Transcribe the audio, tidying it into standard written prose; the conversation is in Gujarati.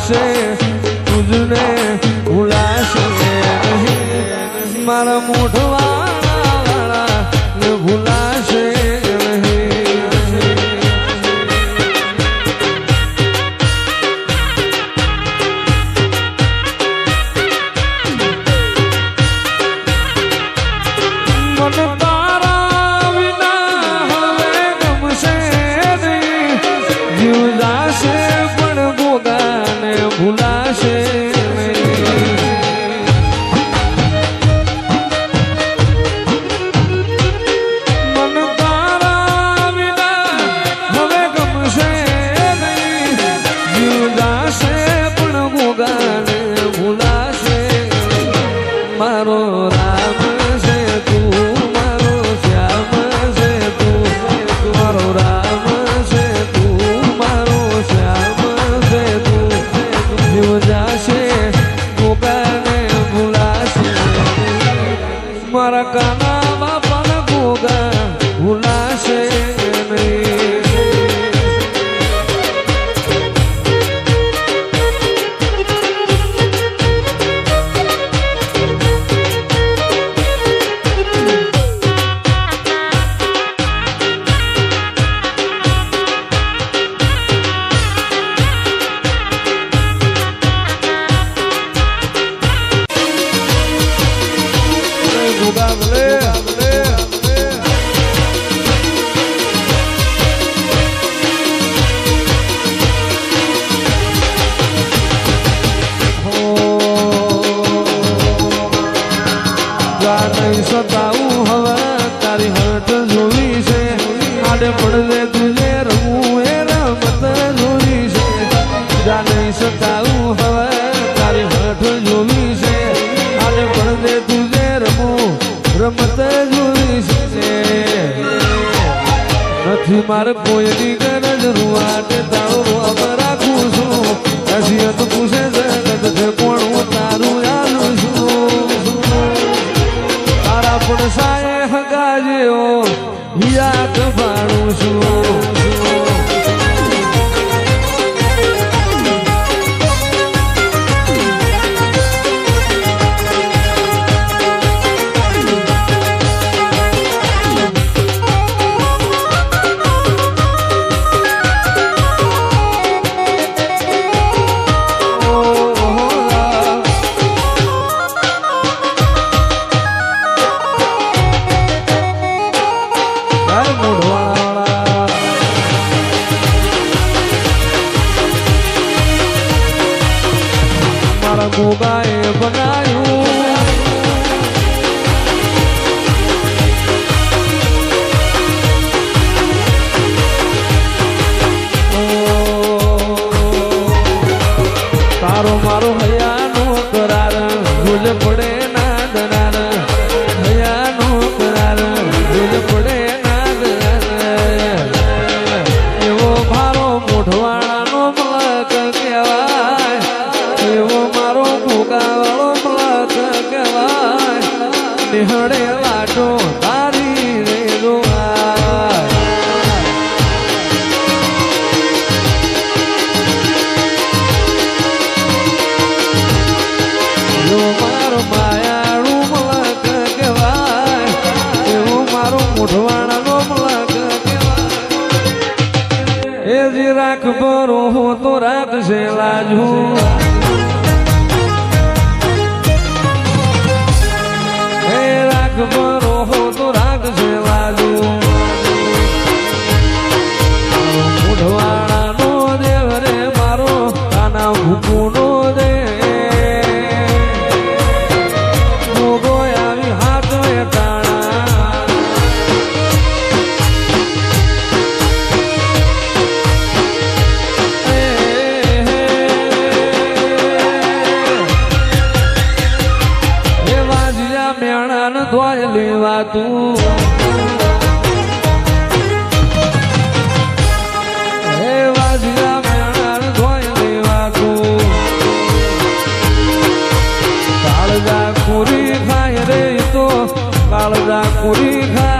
ભૂલાશે તુજને ભૂલાશે મારા મોઢવાળા ને ભૂલાશે મારા કાના બાપાના ગોગા ભૂલાશે સતાવું હવે તારી હટ જોવી છે આડે પડે તુજે રમવું એ રમત જોવી છે જા નહીં સતાવું હવે તારી હટ જોવી છે આડે પડે તુજે રમવું રમત જોવી છે નથી મારે કોઈની ગરજ રૂવાટે તારો અબ રાખું છું હસીયત પૂછે જગત છે કોણ હું તારું યાદ છું પણ સાયે હગાજ્યો યાદ પાડું છું ગોગાએ બનાયું તારો મારો હૈયાનો કરાર ભૂલ પડે ના દરાર હૈયાનો કરાર ભૂલ પડે ના દરાર એવો મારો મોઢવાળાનો મલક કહેવાય એવો મારો ભોગાવાળો મલક કહેવાય નિહળે વાટો તારી રે એવો મારો માયાળું મલક કહેવાય એવો મારો મોઢવાળાનો મલક કહેવાય એ જે રાખ ભરો હો તો રાખશે લાજુ બરો હો તો રાખજે લાજુ મોઢવાળાનો દેવ રે મારો કાના ભૂકુનો દે મોગો આવી હાથ વેટાણા એ વાજિયા મેણા ધોય લેવા તું હે વાજિયા મેણા ધોય લેવા તું કાળજા કુરી ખાય રે તો કાળજા કુરી ખાય